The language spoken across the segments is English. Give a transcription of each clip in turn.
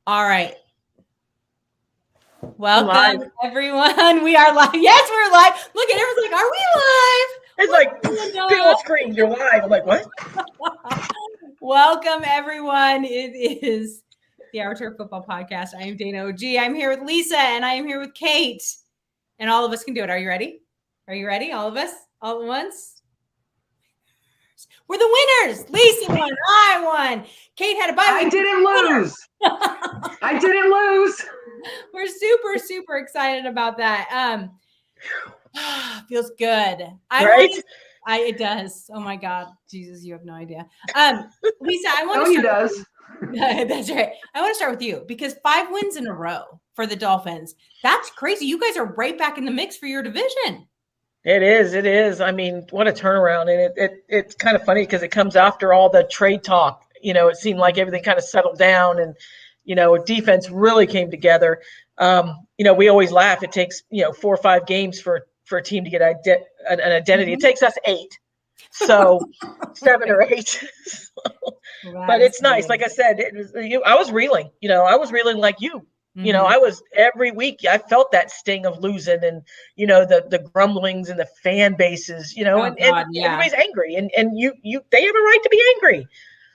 All right. Welcome, everyone. We are live. Yes, we're live. Look at everyone's like, are we live? It's like, people scream, you're live. I'm like, what? Welcome, everyone. It is the Our Turf Football Podcast. I am Dana OG. I'm here with Lisa, and I am here with Kate. And all of us can do it. Are you ready? Are you ready? All of us? All at once? We're the winners. Lisa won. I won. Kate had a bye week. I didn't lose. I didn't lose. We're super, super excited about that. Feels good. It does. Oh my God. Jesus, you have no idea. Lisa, I want to he does. That's right. I want to start with you because 5 wins in a row for the Dolphins. That's crazy. You guys are right back in the mix for your division. It is. I mean, what a turnaround. And it's kind of funny because it comes after all the trade talk. You know, it seemed like everything kind of settled down and, you know, defense really came together. You know, we always laugh. It takes, 4 or 5 games for a team to get an identity. It takes us 8. So 7 or 8. But it's nice. Like I said, I was reeling, like you. You know, I was every week. I felt that sting of losing, and the grumblings and the fan bases. Everybody's angry, and they have a right to be angry.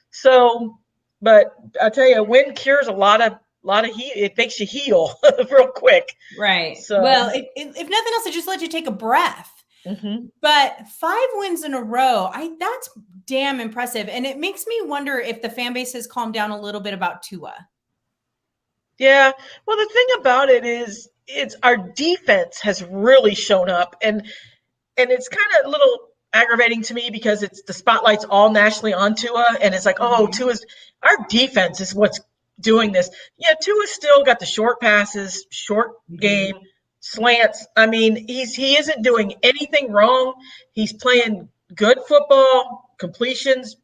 So, but I tell you, a win cures a lot of heat. It makes you heal real quick. Right. So, well, if nothing else, it just let you take a breath. Mm-hmm. But 5 wins in a row, that's damn impressive, and it makes me wonder if the fan base has calmed down a little bit about Tua. Yeah. Well, the thing about it is it's our defense has really shown up and it's kind of a little aggravating to me because it's the spotlight's all nationally on Tua and it's like, Tua's our defense is what's doing this. Yeah. Tua's still got the short passes, short game, slants. I mean, he isn't doing anything wrong. He's playing good football, completions,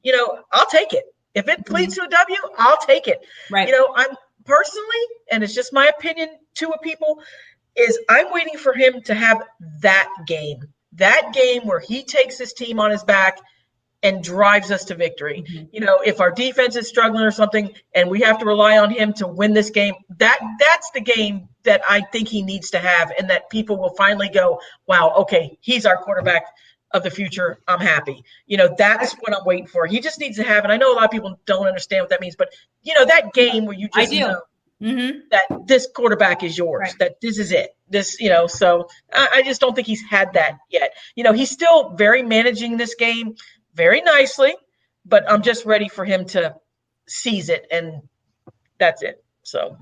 I'll take it. If it leads to a W, I'll take it. Right. I'm personally, and it's just my opinion to people, is I'm waiting for him to have that game where he takes his team on his back and drives us to victory. Mm-hmm. If our defense is struggling or something and we have to rely on him to win this game, that's the game that I think he needs to have, and that people will finally go, wow, okay, he's our quarterback of the future. I'm happy. That's what I'm waiting for. He just needs to have, and I know a lot of people don't understand what that means, but that game where you just know that this quarterback is yours, right, that this is it. So I just don't think he's had that yet. He's still very managing this game very nicely, but I'm just ready for him to seize it, and that's it. So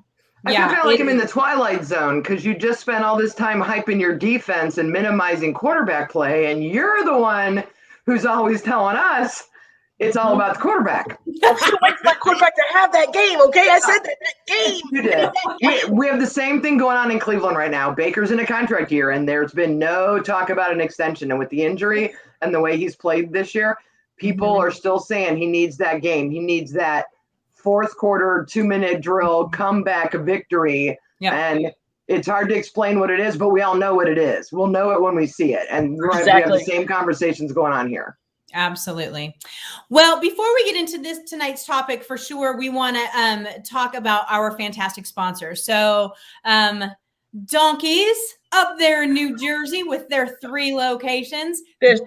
I feel kind of like I'm in the twilight zone because you just spent all this time hyping your defense and minimizing quarterback play, and you're the one who's always telling us it's all about the quarterback. I'm still waiting for my quarterback to have that game, okay? I said that game. You did. We have the same thing going on in Cleveland right now. Baker's in a contract year, and there's been no talk about an extension. And with the injury and the way he's played this year, people are still saying he needs that game. He needs that fourth quarter, 2-minute drill, comeback victory. Yeah. And it's hard to explain what it is, but we all know what it is. We'll know it when we see it. And we have the same conversations going on here. Absolutely. Well, before we get into tonight's topic, for sure, we want to talk about our fantastic sponsors. So Donkeys up there in New Jersey with their 3 locations. And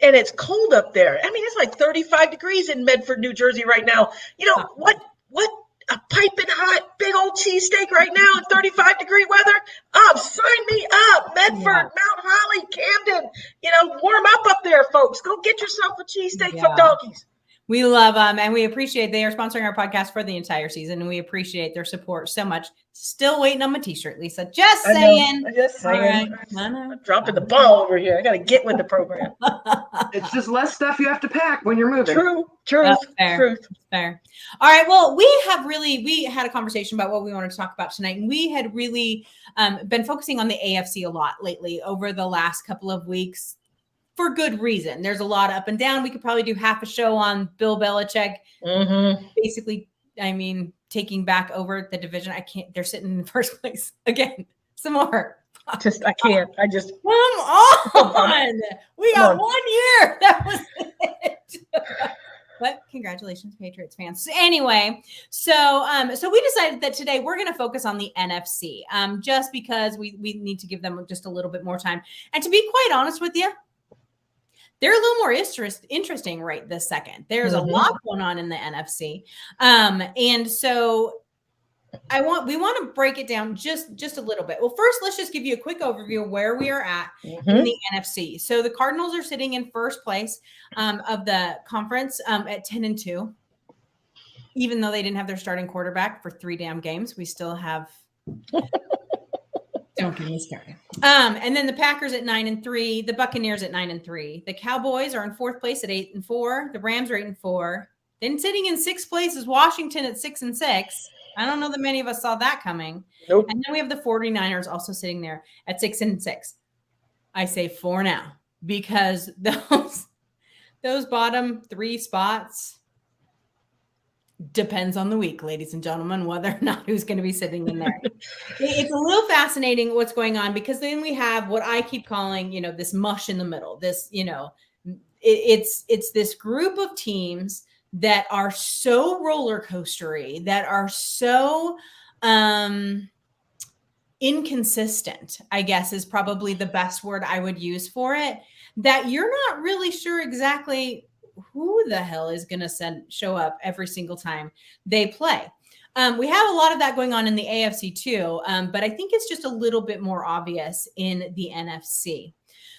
it's cold up there. I mean, it's like 35 degrees in Medford, New Jersey right now. What a piping hot big old cheesesteak right now in 35-degree weather. Sign me up. Medford, Mount Holly, Camden. Warm up there, folks. Go get yourself a cheesesteak from Donkeys. We love them, and we appreciate they are sponsoring our podcast for the entire season, and we appreciate their support so much. Still waiting on my t-shirt, Lisa. Just saying. All right. I'm dropping the ball over here. I got to get with the program. It's just less stuff you have to pack when you're moving. Truth. Fair. All right. Well, we had a conversation about what we wanted to talk about tonight, and we had really been focusing on the AFC a lot lately over the last couple of weeks. For good reason. There's a lot up and down. We could probably do half a show on Bill Belichick. Basically, taking back over the division. I can't. They're sitting in first place again. Some more. I can't. Come on. We got 1 year. That was it. But congratulations, Patriots fans. Anyway, so we decided that today we're going to focus on the NFC, just because we need to give them just a little bit more time. And to be quite honest with you, they're a little more interesting right this second. There's a lot going on in the NFC, and so we want to break it down just a little bit. Well, first, let's just give you a quick overview of where we are at in the NFC. So the Cardinals are sitting in first place of the conference at 10-2. Even though they didn't have their starting quarterback for 3 damn games, we still have. Don't get me started. And then the Packers at 9-3, the Buccaneers at 9-3, the Cowboys are in fourth place at 8-4, the Rams are 8-4. Then sitting in sixth place is Washington at 6-6. I don't know that many of us saw that coming. Nope. And then we have the 49ers also sitting there at 6-6. I say 4 now because those bottom 3 spots depends on the week, ladies and gentlemen, whether or not who's going to be sitting in there. It's a little fascinating what's going on because then we have what I keep calling, this mush in the middle. This, it's this group of teams that are so roller coastery, that are so inconsistent, I guess is probably the best word I would use for it, that you're not really sure exactly who the hell is going to show up every single time they play. We have a lot of that going on in the AFC too, but I think it's just a little bit more obvious in the NFC.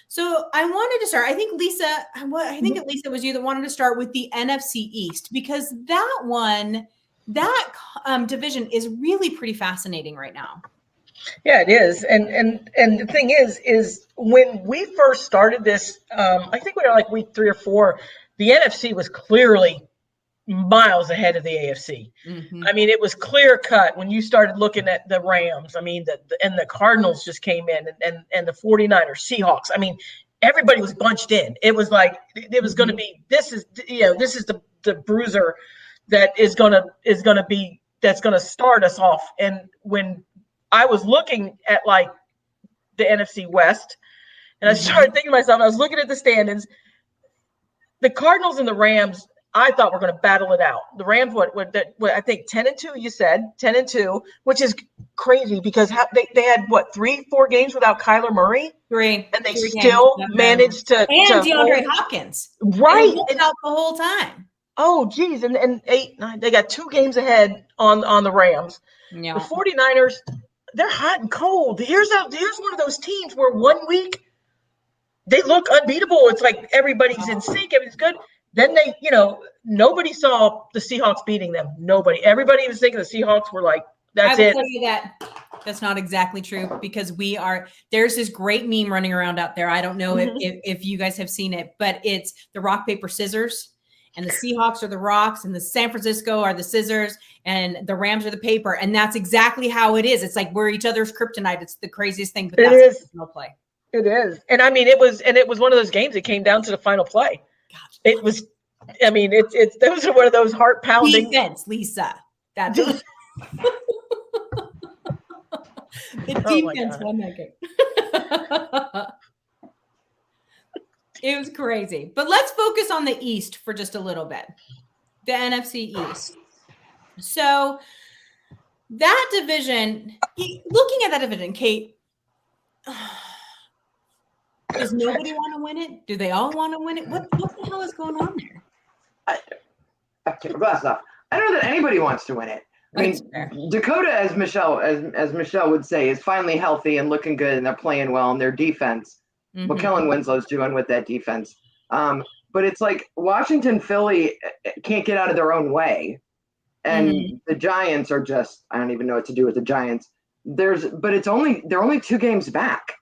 So I wanted to start. I think Lisa, it was you that wanted to start with the NFC East because that division is really pretty fascinating right now. Yeah, it is. And the thing is when we first started this, I think we were like week 3 or 4, the NFC was clearly miles ahead of the AFC. Mm-hmm. I mean, it was clear cut when you started looking at the Rams. I mean, and the Cardinals just came in and the 49ers, Seahawks. I mean, everybody was bunched in. It was like, it was going to be, this is the bruiser that is going to be, that's going to start us off. And when I was looking at like the NFC West and I started thinking to myself, I was looking at the standings, the Cardinals and the Rams, I thought we're going to battle it out. The Rams, what I think 10-2, you said 10-2, which is crazy because they had 3-4 games without Kyler Murray, 3, and they still managed to DeAndre Hopkins, right, out the whole time. Oh, geez, and 8-9, they got 2 games ahead on the Rams. Yeah. The 49ers, they're hot and cold. Here's one of those teams where 1 week they look unbeatable. It's like everybody's in sync, everything's good. Then they, nobody saw the Seahawks beating them. Nobody. Everybody was thinking the Seahawks were like, that's it. I will tell you that's not exactly true because there's this great meme running around out there. I don't know if you guys have seen it, but it's the rock, paper, scissors. And the Seahawks are the rocks and the San Francisco are the scissors and the Rams are the paper. And that's exactly how it is. It's like we're each other's kryptonite. It's the craziest thing, but that's no play. It is. And I mean, it was one of those games that came down to the final play. Gosh. It was, I mean, those are one of those heart pounding defense, Lisa. That's the defense won that game. It was crazy. But let's focus on the East for just a little bit. The NFC East. So that division, looking at that division, Kate, does nobody want to win it? Do they all want to win it? What the hell is going on there? I take my glasses off. I don't know that anybody wants to win it. I mean, Dakota, as Michelle would say, is finally healthy and looking good, and they're playing well, and their defense. What Kellen Winslow's doing with that defense. But it's like Washington, Philly can't get out of their own way. And the Giants are just, I don't even know what to do with the Giants. They're only 2 games back.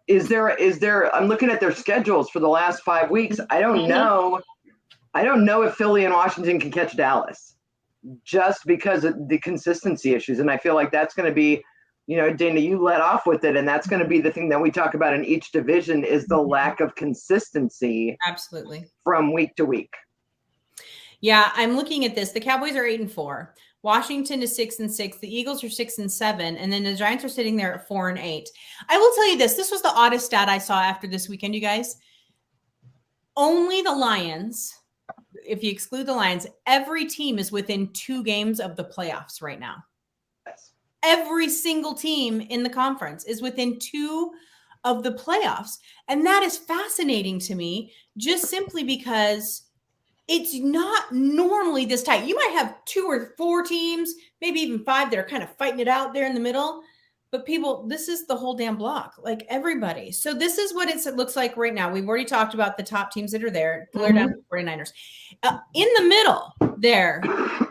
Is there, I'm looking at their schedules for the last 5 weeks. I don't know if Philly and Washington can catch Dallas just because of the consistency issues. And I feel like that's going to be, Dana, you let off with it. And that's going to be the thing that we talk about in each division is the lack of consistency. Absolutely. From week to week. Yeah. I'm looking at this. The Cowboys are 8-4. Washington is 6-6. The Eagles are 6-7. And then the Giants are sitting there at 4-8. I will tell you this. This was the oddest stat I saw after this weekend, you guys. Only the Lions, if you exclude the Lions, every team is within 2 games of the playoffs right now. Yes. Every single team in the conference is within 2 of the playoffs. And that is fascinating to me, just simply because it's not normally this tight. You might have 2 or 4 teams, maybe even 5 that are kind of fighting it out there in the middle. But people, this is the whole damn block, like everybody. So this is what it looks like right now. We've already talked about the top teams that are there. Clear down to the 49ers. In the middle there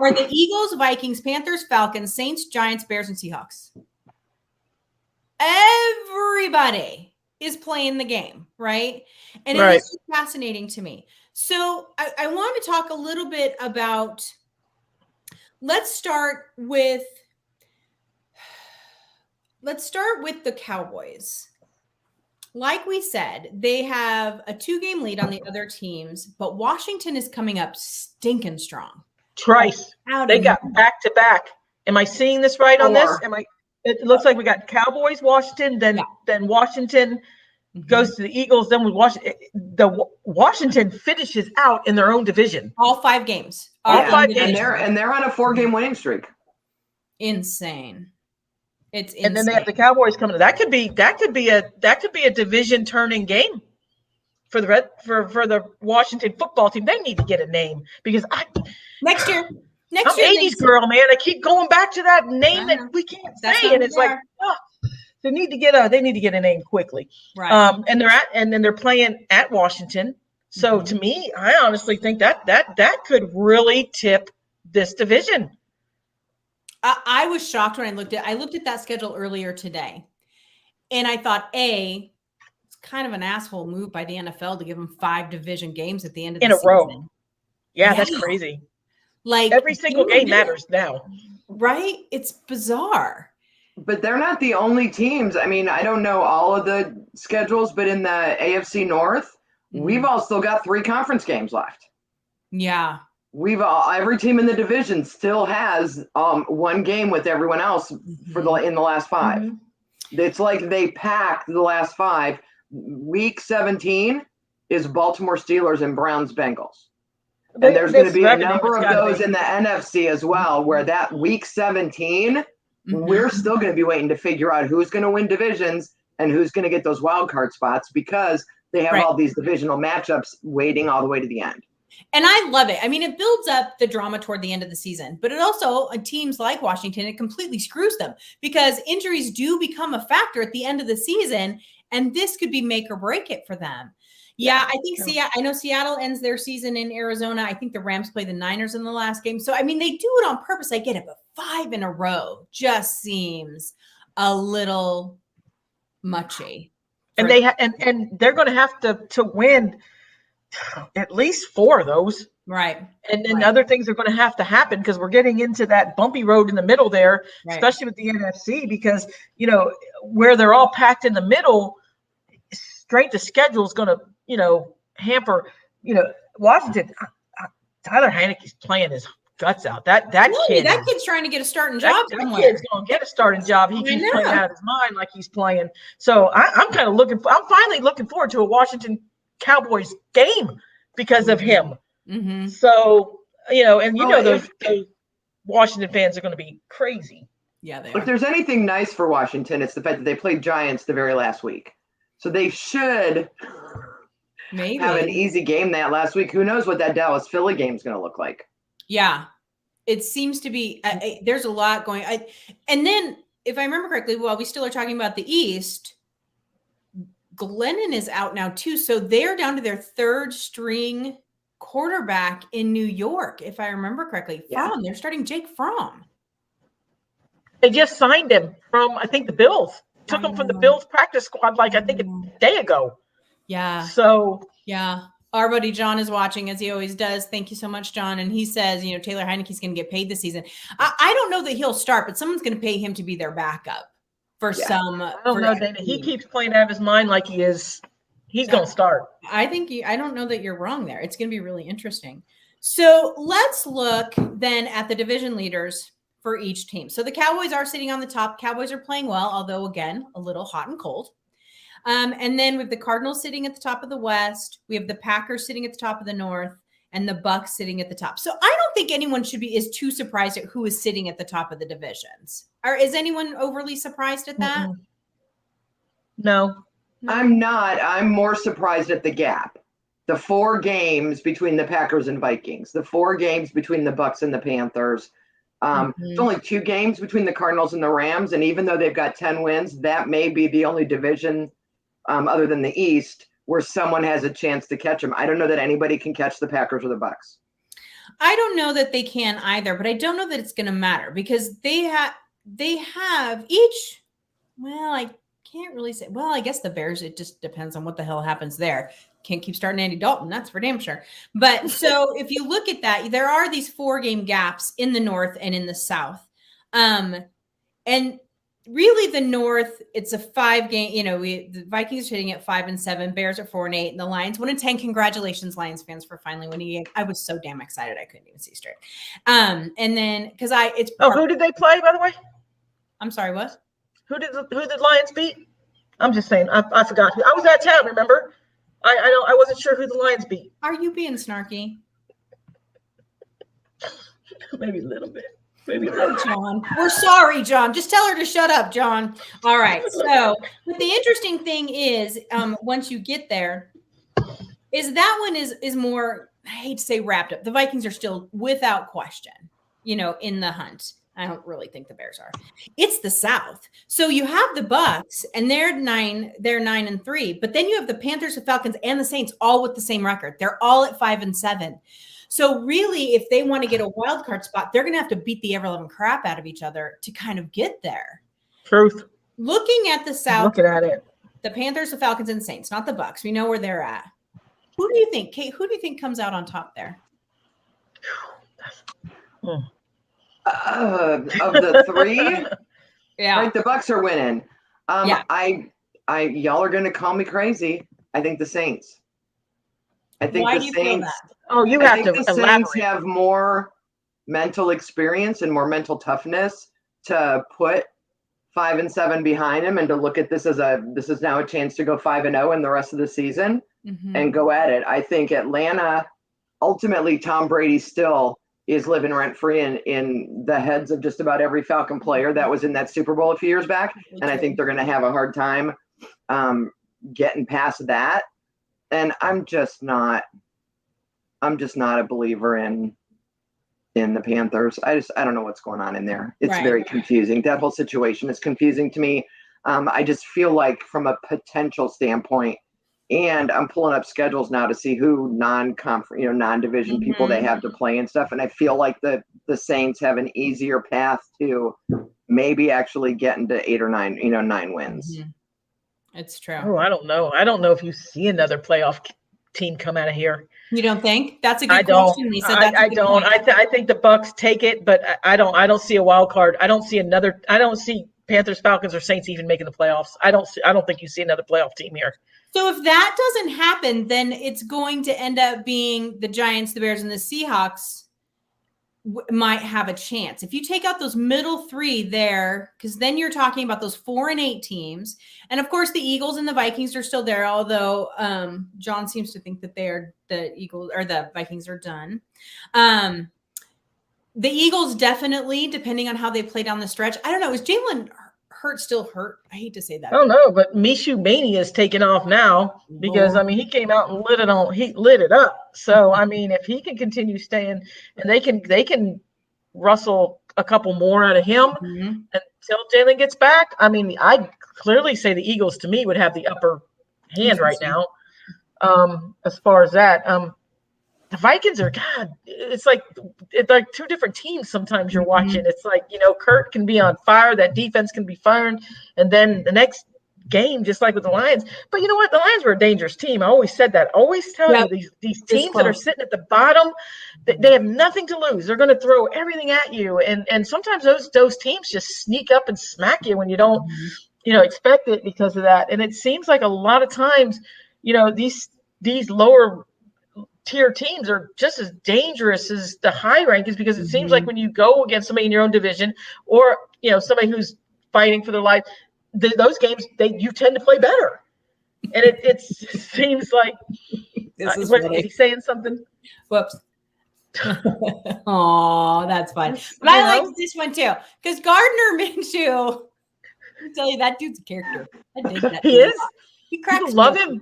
are the Eagles, Vikings, Panthers, Falcons, Saints, Giants, Bears, and Seahawks. Everybody is playing the game, right? And it is fascinating to me. So I want to talk a little bit about, let's start with the Cowboys. Like we said, they have a 2-game lead on the other teams, but Washington is coming up stinking strong. Trice. They got back-to-back. Am I seeing this right on this? It looks like we got Cowboys, Washington, then Washington goes to the Eagles, then with Washington. Washington finishes out in their own division. All 5 games. All 5 games. And they're on a 4-game winning streak. Insane. It's insane. And then they have the Cowboys coming. That could be a division turning game for the Washington football team. They need to get a name because next year. I'm 80s girl, man. I keep going back to that name that we can't say, and it's like they need to get a name quickly. Right. And then they're playing at Washington. So to me, I honestly think that could really tip this division. I was shocked when I looked at that schedule earlier today, and I thought, it's kind of an asshole move by the NFL to give them 5 division games at the end of the season. Row. Yeah, that's crazy. Like every single game matters now, right? It's bizarre. But they're not the only teams. I mean, I don't know all of the schedules, but in the AFC North, we've all still got 3 conference games left. Yeah. Every team in the division still has 1 game with everyone else in the last 5. It's like they packed the last 5. Week 17 is Baltimore Steelers and Browns Bengals. And there's going to be a number of those in the NFC as well, where that week 17, we're still going to be waiting to figure out who's going to win divisions and who's going to get those wild card spots, because they have all these divisional matchups waiting all the way to the end. And I love it. I mean, it builds up the drama toward the end of the season, but it also, teams like Washington, it completely screws them because injuries do become a factor at the end of the season, and this could be make or break it for them. Yeah, I think I know Seattle ends their season in Arizona. I think the Rams play the Niners in the last game. So, I mean, they do it on purpose. I get it, but 5 in a row just seems a little muchy. And and they're going to have to win at least 4 of those. Right. And then other things are going to have to happen because we're getting into that bumpy road in the middle there, especially with the NFC, because, where they're all packed in the middle, strength of schedule is going to, hamper, Washington. Tyler Heineke's playing his guts out. That kid's trying to get a starting job. That kid's going to get a starting job. He keeps playing out of his mind like he's playing. So I'm finally looking forward to a Washington Cowboys game because of him. So, those Washington fans are going to be crazy. Yeah, they are. If there's anything nice for Washington, it's the fact that they played Giants the very last week. So they should have an easy game that last week. Who knows what that Dallas-Philly game is going to look like? Yeah. It seems to be there's a lot going. And then, if I remember correctly, while we still are talking about the East, Glennon is out now too. So they're down to their 3rd string quarterback in New York, if I remember correctly. They're starting Jake Fromm. They just signed him from, I think, the Bills. Took him from the Bills practice squad, I think a day ago. Yeah. So. Yeah. Our buddy John is watching, as he always does. Thank you so much, John. And he says, Taylor Heineke's going to get paid this season. I don't know that he'll start, but someone's going to pay him to be their backup for some. I don't know, Dana. He keeps playing out of his mind like he is. He's going to start. I don't know that you're wrong there. It's going to be really interesting. So let's look then at the division leaders for each team. So the Cowboys are sitting on the top. Cowboys are playing well, although, again, a little hot and cold. And then we have the Cardinals sitting at the top of the West. We have the Packers sitting at the top of the North. and the Bucks sitting at the top. So I don't think anyone is too surprised at who is sitting at the top of the divisions. Or is anyone overly surprised at that? No. I'm not. I'm more surprised at the gap. The 4 games between the Packers and Vikings, the 4 games between the Bucks and the Panthers. It's only 2 games between the Cardinals and the Rams. And even though they've got 10 wins, that may be the only division other than the East where someone has a chance to catch them. I don't know that anybody can catch the Packers or the Bucks. I don't know that they can either, but I don't know that it's going to matter because they have each, well, I can't really say, well, I guess the Bears, it just depends on what the hell happens there. Can't keep starting Andy Dalton. That's for damn sure. But so if you look at that, there are these 4-game gaps in the North and in the South. And really the North, it's a 5-game, the Vikings are hitting at 5-7, Bears are 4-8, and the Lions 1-10. Congratulations, Lions fans, for finally winning. I was so damn excited. I couldn't even see straight. And then who did they play, by the way? I'm sorry, what? Who did the Lions beat? I'm just saying, I forgot. I was out of town, remember? I wasn't sure who the Lions beat. Are you being snarky? Maybe a little bit. John, we're sorry, John. Just tell her to shut up, John. All right. So, but the interesting thing is, once you get there, is that one is more. I hate to say wrapped up. The Vikings are still, without question, in the hunt. I don't really think the Bears are. It's the South. So you have the Bucks and they're 9-3, but then you have the Panthers, the Falcons, and the Saints all with the same record. They're all at 5-7. So really, if they want to get a wild card spot, they're going to have to beat the ever-loving crap out of each other to kind of get there. Truth. Looking at the South, looking at it, the Panthers, the Falcons, and Saints, not the Bucks. We know where they're at. Who do you think, Kate? Who do you think comes out on top there? Of the 3, yeah, right, the Bucks are winning. Yeah. Y'all are going to call me crazy. I think the Saints. I think Why the do you Saints. feel that? Oh, you I have think to the elaborate. Saints have more mental experience and more mental toughness to put 5-7 behind him and to look at this as this is now a chance to go 5-0 in the rest of the season and go at it. I think Atlanta, ultimately, Tom Brady still is living rent free in the heads of just about every Falcon player that was in that Super Bowl a few years back. And I think they're going to have a hard time getting past that. And I'm just not a believer in the Panthers. I don't know what's going on in there. It's very confusing. That whole situation is confusing to me. I just feel like from a potential standpoint, and I'm pulling up schedules now to see who non-conference, non-division people they have to play and stuff. And I feel like the Saints have an easier path to maybe actually getting to 8 or 9, 9 wins. It's true. Oh, I don't know. I don't know if you see another playoff team come out of here. You don't think? That's a good I don't. question, Lisa. I don't. I think the Bucks take it, but I don't see a wild card. I don't see Panthers, Falcons, or Saints even making the playoffs. I don't think you see another playoff team here. So if that doesn't happen, then it's going to end up being the Giants, the Bears, and the Seahawks might have a chance. If you take out those middle 3 there, because then you're talking about those 4-8 teams. And of course, the Eagles and the Vikings are still there, although John seems to think that the Vikings are done. The Eagles definitely, depending on how they play down the stretch. I don't know. Is Jalen Hurts still hurt? I hate to say that. I don't know, but Minshew Mania is taking off now because he came out and lit it up. So if he can continue staying, and they can rustle a couple more out of him until Jalen gets back. I'd clearly say the Eagles to me would have the upper hand right now. As far as that, the Vikings are it's like 2 different teams. Sometimes you're watching. It's like, Kurt can be on fire. That defense can be firing. And then the next game, just like with the Lions. But you know what? The Lions were a dangerous team. I always said that. I always tell you these teams that are sitting at the bottom, they have nothing to lose. They're going to throw everything at you. And sometimes those teams just sneak up and smack you when you don't, expect it because of that. And it seems like a lot of times, these lower tier teams are just as dangerous as the high rankings because it seems like when you go against somebody in your own division or somebody who's fighting for their life, those games you tend to play better, and it seems like This is Is he saying something? Whoops. Oh, that's fun. But I liked this one too, because Gardner Minshew, I tell you, that dude's a character. I dig that. He is. He cracks People me love up. him.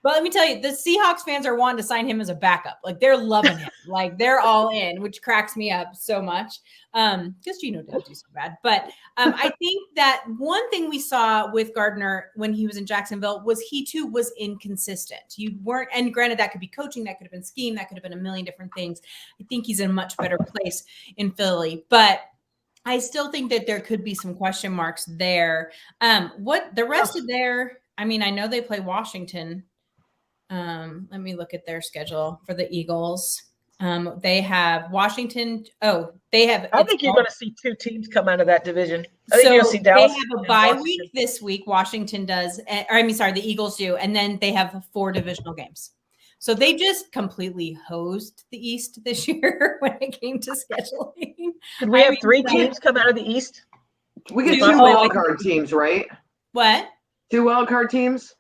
But let me tell you, the Seahawks fans are wanting to sign him as a backup. Like, they're loving him. Like, they're all in, which cracks me up so much. Because Gino didn't do so bad. But I think that one thing we saw with Gardner when he was in Jacksonville was he too was inconsistent. You weren't, and granted, that could be coaching, that could have been scheme, that could have been a million different things. I think he's in a much better place in Philly. But I still think that there could be some question marks there. What the rest of their, I mean, I know they play Washington. Let me look at their schedule for the Eagles. They have Washington. I think you're going to see two teams come out of that division. I think So you're going to see Dallas. they have a bye week this week. Washington does. The Eagles do. And then they have 4 divisional games. So they just completely hosed the East this year when it came to scheduling. Could we have 3 teams come out of the East? We get 2 wild card teams, right? What? 2 wild card teams?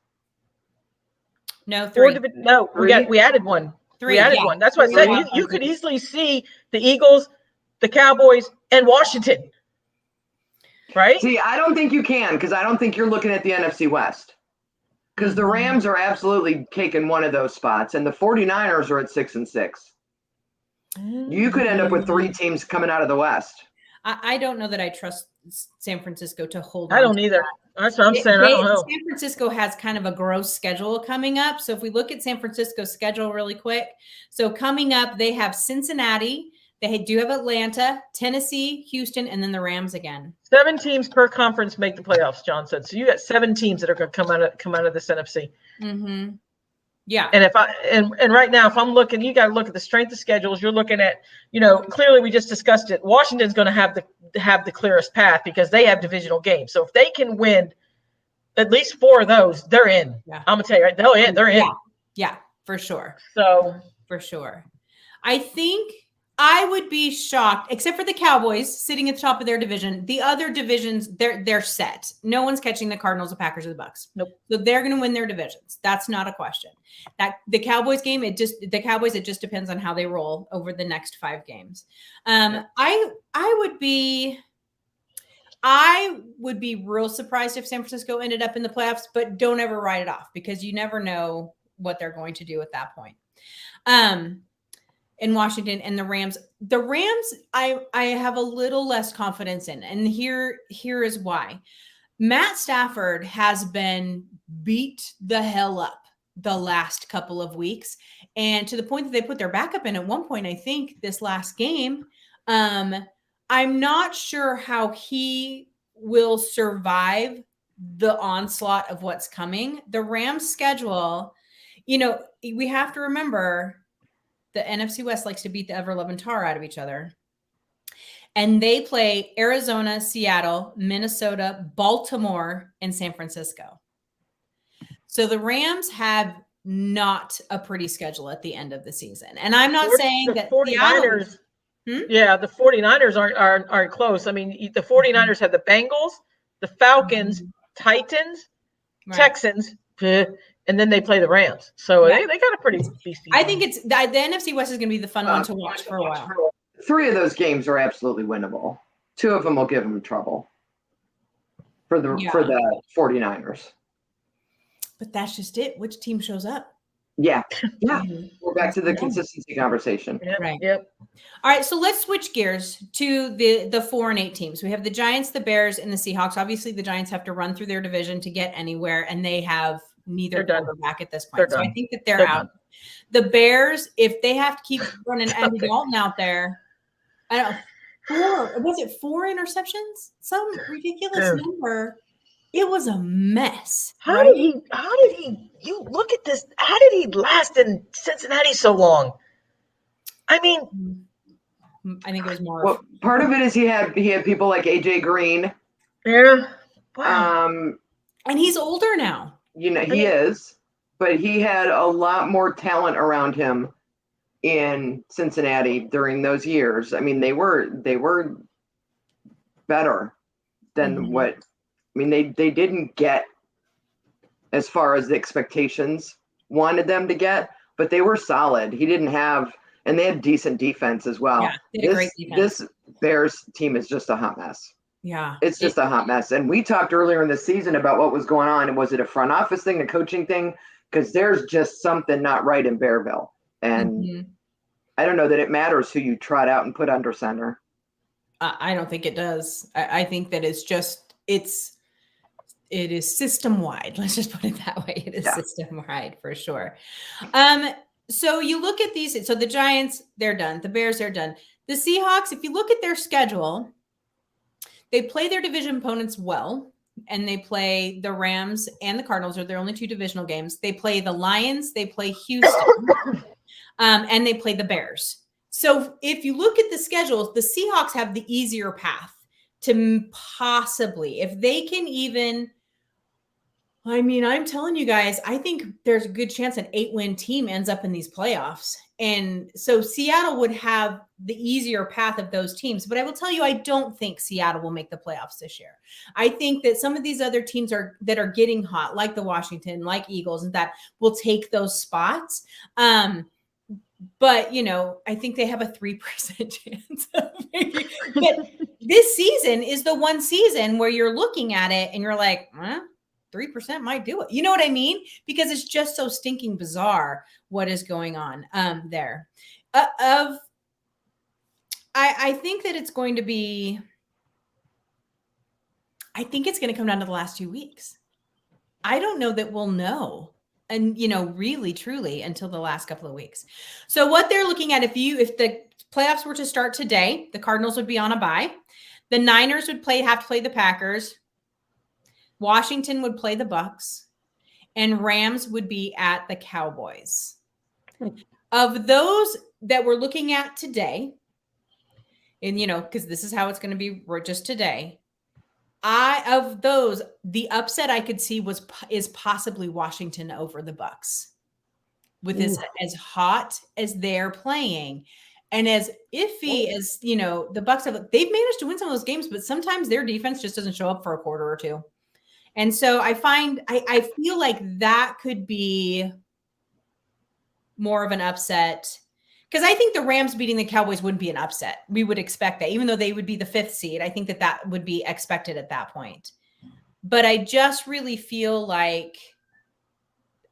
No, 3. No, we added one. 3. We added one. That's what I said. You could easily see the Eagles, the Cowboys, and Washington. Right? See, I don't think you can, because I don't think you're looking at the NFC West. Because the Rams are absolutely taking one of those spots, and the 49ers are at 6-6. You could end up with 3 teams coming out of the West. I don't know that I trust San Francisco to hold. I don't either. That's what I'm saying. I don't know. San Francisco has kind of a gross schedule coming up. So if we look at San Francisco's schedule really quick, so coming up, they have Cincinnati, they do have Atlanta, Tennessee, Houston, and then the Rams again. 7 teams per conference make the playoffs, John said. So you got 7 teams that are going to come out of this NFC. Mm-hmm. Yeah. And right now, if I'm looking, you got to look at the strength of schedules. You're looking at, clearly we just discussed it. Washington's going to have the clearest path because they have divisional games. So if they can win at least 4 of those, they're in. Yeah. I'm gonna tell you, right? They're in. Yeah, for sure. So for sure. I think I would be shocked, except for the Cowboys sitting at the top of their division. The other divisions, they're set. No one's catching the Cardinals, the Packers, or the Bucks. Nope. So they're going to win their divisions. That's not a question. That the Cowboys game, it just depends on how they roll over the next 5 games. I would be real surprised if San Francisco ended up in the playoffs, but don't ever write it off because you never know what they're going to do at that point. In Washington and the Rams, I have a little less confidence in, and here is why. Matt Stafford has been beat the hell up the last couple of weeks, and to the point that they put their backup in at one point, I think this last game. I'm not sure how he will survive the onslaught of what's coming. The Rams schedule, we have to remember the NFC West likes to beat the ever-loving tar out of each other. And they play Arizona, Seattle, Minnesota, Baltimore, and San Francisco. So the Rams have not a pretty schedule at the end of the season. And I'm not saying that 49ers. Yeah, the 49ers aren't close. I mean, the 49ers have the Bengals, the Falcons, Titans, Texans, and then they play the Rams. So they got a pretty beastie. I think it's the NFC West is going to be the fun one to watch for a while. 3 of those games are absolutely winnable. 2 of them will give them trouble for the 49ers. But that's just it. Which team shows up? Yeah. We're back to the consistency conversation. Yep. Right. Yep. All right. So let's switch gears to the 4 and 8 teams. We have the Giants, the Bears, and the Seahawks. Obviously, the Giants have to run through their division to get anywhere, and they have neither quarterback at this point. So I think that they're out. Done. The Bears, if they have to keep running Andy Dalton out there, I don't know. 4 interceptions? Some ridiculous number. It was a mess. How did he you look at this? How did he last in Cincinnati so long? I mean, I think it was more. Well, part of it is he had people like AJ Green. Yeah. Wow. And he's older now. He is, but he had a lot more talent around him in Cincinnati during those years. I mean, they were better than what. I mean, they didn't get as far as the expectations wanted them to get. but they were solid. He didn't have, and they had decent defense as well. Yeah, they had a great defense. This Bears team is just a hot mess. Yeah. It's just a hot mess. And we talked earlier in the season about what was going on. Was it a front office thing, a coaching thing? Because there's just something not right in Bearville. And I don't know that it matters who you trot out and put under center. I don't think it does. I think that it is system wide. Let's just put it that way. It is system wide for sure. So you look at these. So the Giants, they're done. The Bears, they're done. The Seahawks, if you look at their schedule, they play their division opponents well, and they play the Rams and the Cardinals are their only two divisional games. They play the Lions, they play Houston, and they play the Bears. So if you look at the schedules, the Seahawks have the easier path to possibly, if they can even, I mean, I'm telling you guys, I think there's a good chance an 8-win team ends up in these playoffs. And so Seattle would have the easier path of those teams. But I will tell you, I don't think Seattle will make the playoffs this year. I think that some of these other teams that are getting hot, like the Washington, like Eagles, and that will take those spots. But, I think they have a 3% chance. But this season is the one season where you're looking at it and you're like, 3% might do it. You know what I mean? Because it's just so stinking bizarre what is going on there. I think that it's going to be, I think it's going to come down to the last 2 weeks. I don't know that we'll know. And, really, truly until the last couple of weeks. So what they're looking at, if the playoffs were to start today, the Cardinals would be on a bye. The Niners would have to play the Packers. Washington would play the Bucks, and Rams would be at the Cowboys. Of those that we're looking at today, and because this is how it's going to be just today, of those, the upset I could see is possibly Washington over the Bucks, with as hot as they're playing. And as iffy as, the Bucks they've managed to win some of those games, but sometimes their defense just doesn't show up for a quarter or two. And so I feel like that could be more of an upset, because I think the Rams beating the Cowboys wouldn't be an upset. We would expect that, even though they would be the 5th seed. I think that would be expected at that point. But I just really feel like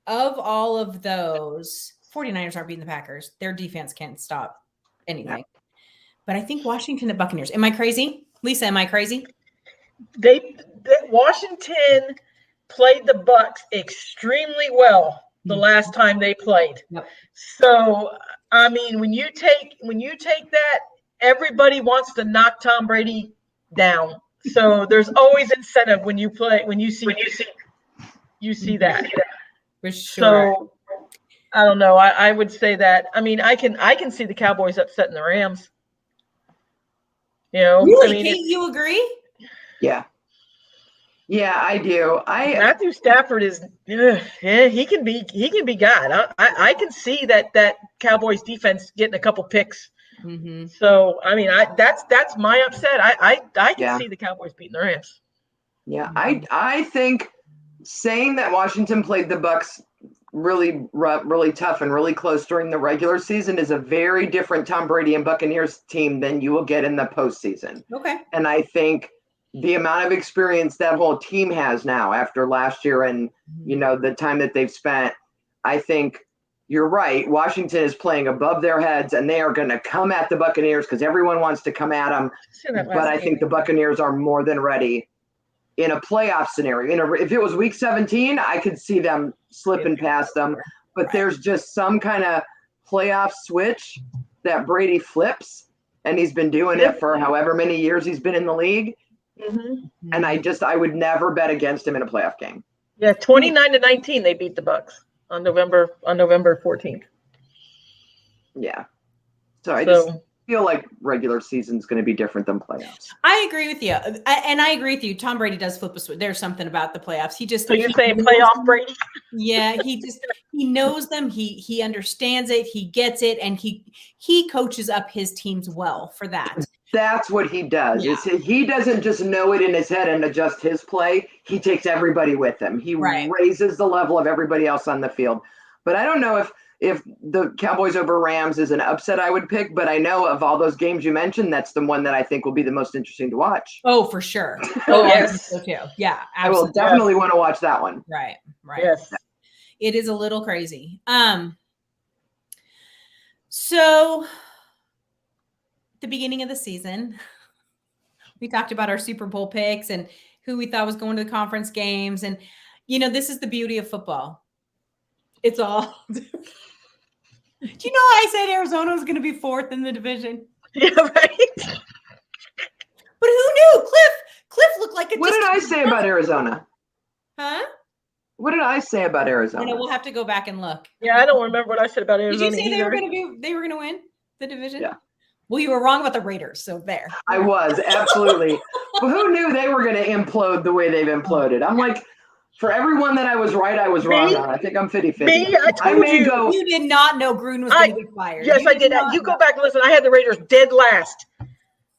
of all of those, 49ers aren't beating the Packers. Their defense can't stop anything. Yeah. But I think Washington and Buccaneers. Am I crazy? Lisa, am I crazy? Washington played the Bucks extremely well the last time they played. Yep. So, I mean, when you take that, everybody wants to knock Tom Brady down. So there's always incentive when you see that. For sure. So I don't know. I would say that. I mean, I can see the Cowboys upsetting the Rams. Really? I mean, you agree? Yeah. Yeah, I do. Matthew Stafford is he can be God. I can see that Cowboys defense getting a couple picks. Mm-hmm. So I mean, that's my upset. I can see the Cowboys beating the Rams. Yeah, I think saying that Washington played the Bucks really tough and really close during the regular season is a very different Tom Brady and Buccaneers team than you will get in the postseason. Okay. And I think the amount of experience that whole team has now after last year and, the time that they've spent, I think you're right. Washington is playing above their heads, and they are going to come at the Buccaneers because everyone wants to come at them. But I think the Buccaneers are more than ready in a playoff scenario. If it was week 17, I could see them slipping past them. But there's just some kind of playoff switch that Brady flips, and he's been doing it for however many years he's been in the league. Mm-hmm. And I would never bet against him in a playoff game. Yeah, 29-19, they beat the Bucks on November 14th. Yeah. So I just feel like regular season's going to be different than playoffs. I agree with you. And I agree with you. Tom Brady does flip a switch. There's something about the playoffs. So you're saying playoff Brady? Yeah, he knows them. He understands it. He gets it. And he coaches up his teams well for that. That's what he does. Yeah. He doesn't just know it in his head and adjust his play. He takes everybody with him. He raises the level of everybody else on the field. But I don't know if the Cowboys over Rams is an upset, I would pick. But I know of all those games you mentioned, that's the one that I think will be the most interesting to watch. Oh, for sure. Oh, I yes. think so too. Yeah, I will absolutely. definitely want to watch that one. Right. Yes. It is a little crazy. So the beginning of the season, we talked about our Super Bowl picks and who we thought was going to the conference games. And, this is the beauty of football. It's all. Do you know I said Arizona was going to be 4th in the division? Yeah, right. But who knew? Cliff looked like a. What did I say about Arizona? Huh? What did I say about Arizona? We'll have to go back and look. Yeah, I don't remember what I said about Did Arizona you say either. they were going to win the division? Yeah. Well, you were wrong about the Raiders, so there. I was, absolutely. But who knew they were going to implode the way they've imploded? I'm like, for everyone that I was right, I was wrong on. I think I'm 50-50. Me? I told you. You did not know Gruden was going to get fired. Yes, I did. You go back and listen. I had the Raiders dead last.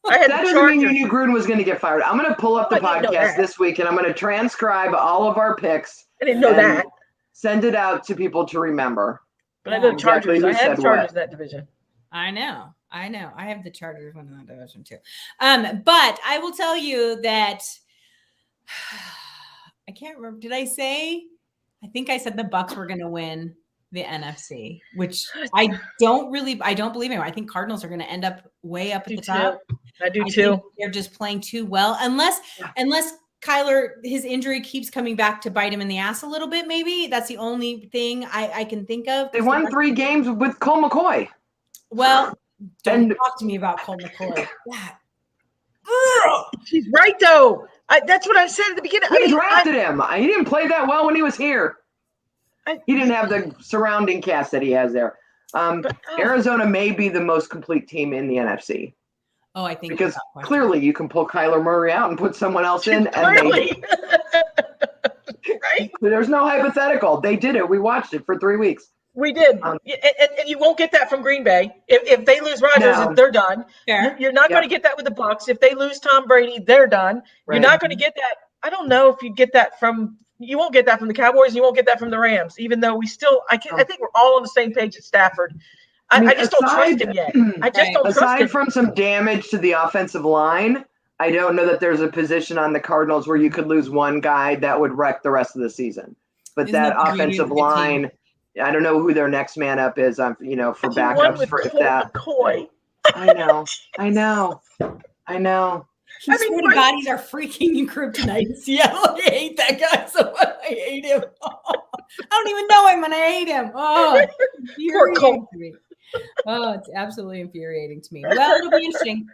I had That the doesn't mean you Chargers. knew Gruden was going to get fired. I'm going to pull up the I didn't know podcast that. this week, and I'm going to transcribe all of our picks. I didn't know and that. Send it out to people to remember. But I know the Exactly Chargers. who I had said the Chargers what. in that division. I know. I have the Chargers winning that division too. But I will tell you that I can't remember. Did I say? I think I said the Bucs were going to win the NFC, which I don't believe anymore. I think Cardinals are going to end up way up at the top. I do too. They're just playing too well, unless Kyler, his injury keeps coming back to bite him in the ass a little bit. Maybe that's the only thing I can think of. They won 3 games with Cole McCoy. Well, don't talk to me about Cole McCoy. She's right though. That's what I said at the beginning. We drafted him. He didn't play that well when he was here. He didn't have the surrounding cast that he has there. Arizona may be the most complete team in the NFC. Oh, I think because clearly you can pull Kyler Murray out and put someone else in. Clearly. Right? There's no hypothetical. They did it. We watched it for 3 weeks. We did. And you won't get that from Green Bay. If they lose Rodgers, they're done. Fair. You're not going to get that with the Bucs. If they lose Tom Brady, they're done. Right. You're not going to get that. I don't know if you get that from – you won't get that from the Cowboys. And you won't get that from the Rams, even though we still – I think we're all on the same page at Stafford. I just don't trust him yet. I just don't trust him. Aside from some damage to the offensive line, I don't know that there's a position on the Cardinals where you could lose one guy that would wreck the rest of the season. But that offensive line – I don't know who their next man up is. For backups for if that. McCoy. I know. His bodies are freaking kryptonite in Seattle. I hate that guy so much. I hate him. I don't even know him, and I hate him. Oh, infuriating to me. Oh, it's absolutely infuriating to me. Well, it'll be interesting.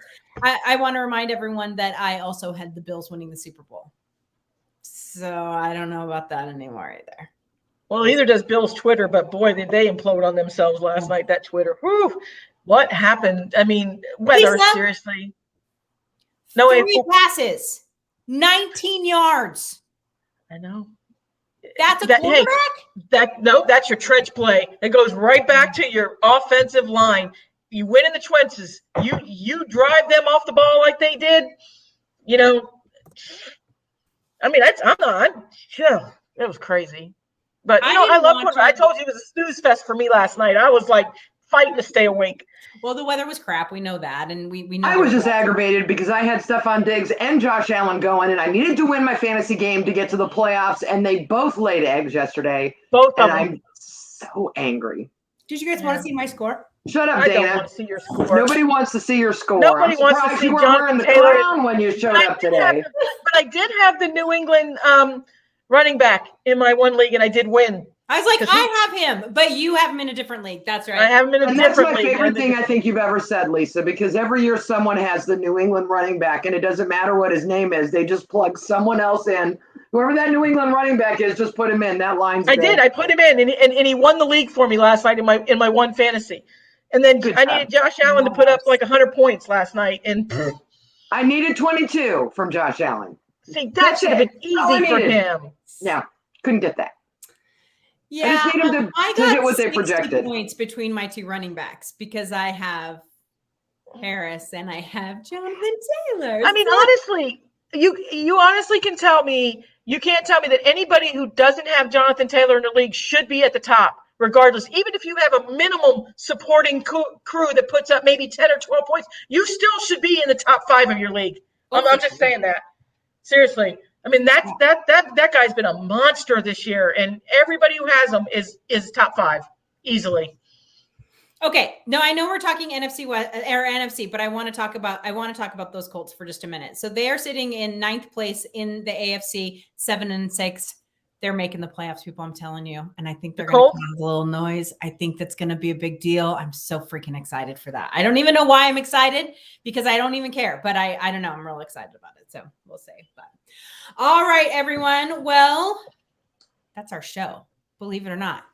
I want to remind everyone that I also had the Bills winning the Super Bowl. So I don't know about that anymore either. Well, neither does Bill's Twitter, but boy, did they implode on themselves last night, that Twitter. Whew, what happened? I mean, whether seriously. No, 3 passes, 19 yards. I know. That's a quarterback? That's your trench play. It goes right back to your offensive line. You win in the trenches. You drive them off the ball like they did. It was crazy. But I love quarterback. I told you it was a snooze fest for me last night. I was like fighting to stay awake. Well, the weather was crap. We know that, and we know. I was just aggravated because I had Stephon Diggs and Josh Allen going, and I needed to win my fantasy game to get to the playoffs, and they both laid eggs yesterday. Both of them. I'm so angry. Did you guys want to see my score? Shut up, I Dana. don't want to see your score. Nobody wants to see your score. Nobody wants to see you weren't Jonathan wearing the Taylor. crown when you showed up today. But I did have the New England running back in my one league, and I did win. I was like, I have him, but you have him in a different league. That's right. I have him in a different league. That's my favorite thing I think you've ever said, Lisa, because every year someone has the New England running back, and it doesn't matter what his name is. They just plug someone else in. Whoever that New England running back is, just put him in. That line's I good. did. I put him in, and he won the league for me last night in my one fantasy. And then I needed Josh Allen to put up like 100 points last night. And I needed 22 from Josh Allen. See, that should have been easy for him. No, couldn't get that. Yeah, I just need him to hit what they 60 projected. Points between my 2 running backs because I have Harris and I have Jonathan Taylor. I mean, honestly, you honestly can tell me, you can't tell me that anybody who doesn't have Jonathan Taylor in the league should be at the top regardless. Even if you have a minimum supporting crew that puts up maybe 10 or 12 points, you still should be in the top 5 of your league. I'm just saying that. Seriously. I mean, that guy's been a monster this year, and everybody who has him is top 5 easily. Okay. No, I know we're talking NFC West or NFC, but I want to talk about those Colts for just a minute. So they are sitting in 9th place in the AFC, 7-6. They're making the playoffs, people. I'm telling you, and I think they're going to cause a little noise. I think that's going to be a big deal. I'm so freaking excited for that. I don't even know why I'm excited because I don't even care, but I don't know. I'm real excited about it. So we'll see. But all right, everyone. Well, that's our show. Believe it or not,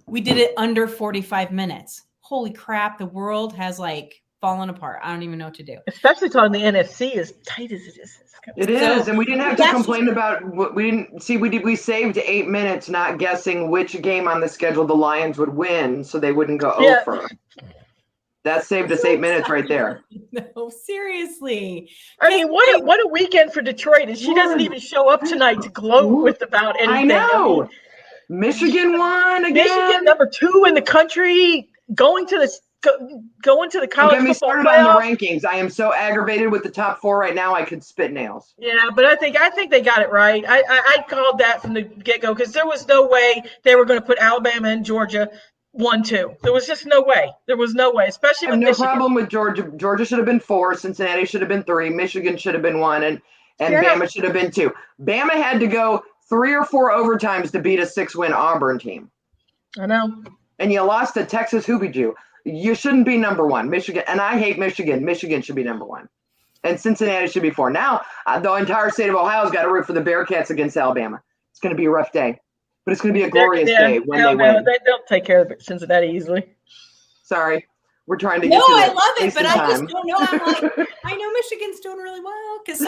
we did it under 45 minutes. Holy crap. The world has fallen apart. I don't even know what to do. Especially talking the NFC as tight as it is. It is. And we didn't have to complain about what we didn't see. We saved 8 minutes not guessing which game on the schedule the Lions would win so they wouldn't go over. That saved us 8 minutes right there. No, seriously. I mean, what a weekend for Detroit. And she doesn't even show up tonight to gloat about anything. I know. Michigan won again. Michigan, number 2 in the country, going to the college football started playoff. on the rankings. I am so aggravated with the top 4 right now. I could spit nails. Yeah, but I think they got it right. I called that from the get-go because there was no way they were going to put Alabama and Georgia 1-2. There was just no way. There was no way, especially with Michigan. No problem with Georgia. Georgia should have been 4. Cincinnati should have been 3. Michigan should have been 1, and Bama should have been 2. Bama had to go 3 or 4 overtimes to beat a 6-win Auburn team. I know. And you lost to Texas Hoobie-Jew. You shouldn't be number 1. Michigan, and I hate Michigan. Michigan should be number 1. And Cincinnati should be 4. Now, the entire state of Ohio's got to root for the Bearcats against Alabama. It's going to be a rough day. But it's going to be a glorious day when they win. They'll take care of Cincinnati easily. Sorry. We're trying to get to I love it, but time. I just don't know. I'm I know Michigan's doing really well because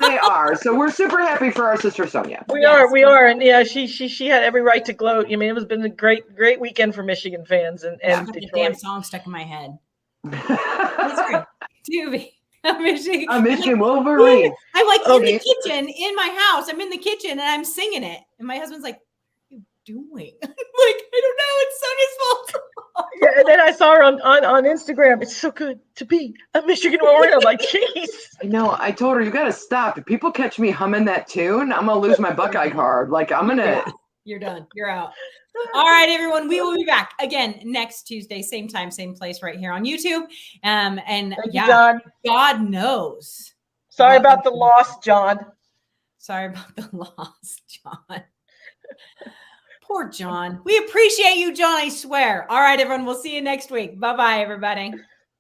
they are. So we're super happy for our sister Sonia. We are, and she had every right to gloat. I mean, it was been a great weekend for Michigan fans and Detroit. The damn song stuck in my head. That's great. Doobie. A Michigan Wolverine. I'm in the kitchen in my house. I'm in the kitchen and I'm singing it, and my husband's like, "What are you doing?" I'm I don't know. It's Sonia's fault. Yeah, and then I saw her on Instagram. It's so good to be a Michigan Warrior. I'm like, jeez. I know. I told her, you got to stop. If people catch me humming that tune, I'm going to lose my Buckeye card. I'm going to. You're done. You're out. All right, everyone. We will be back again next Tuesday, same time, same place, right here on YouTube. And Thank you, John. God knows. Sorry about the loss, John. Sorry about the loss, John. Poor John. We appreciate you, John, I swear. All right, everyone. We'll see you next week. Bye-bye, everybody.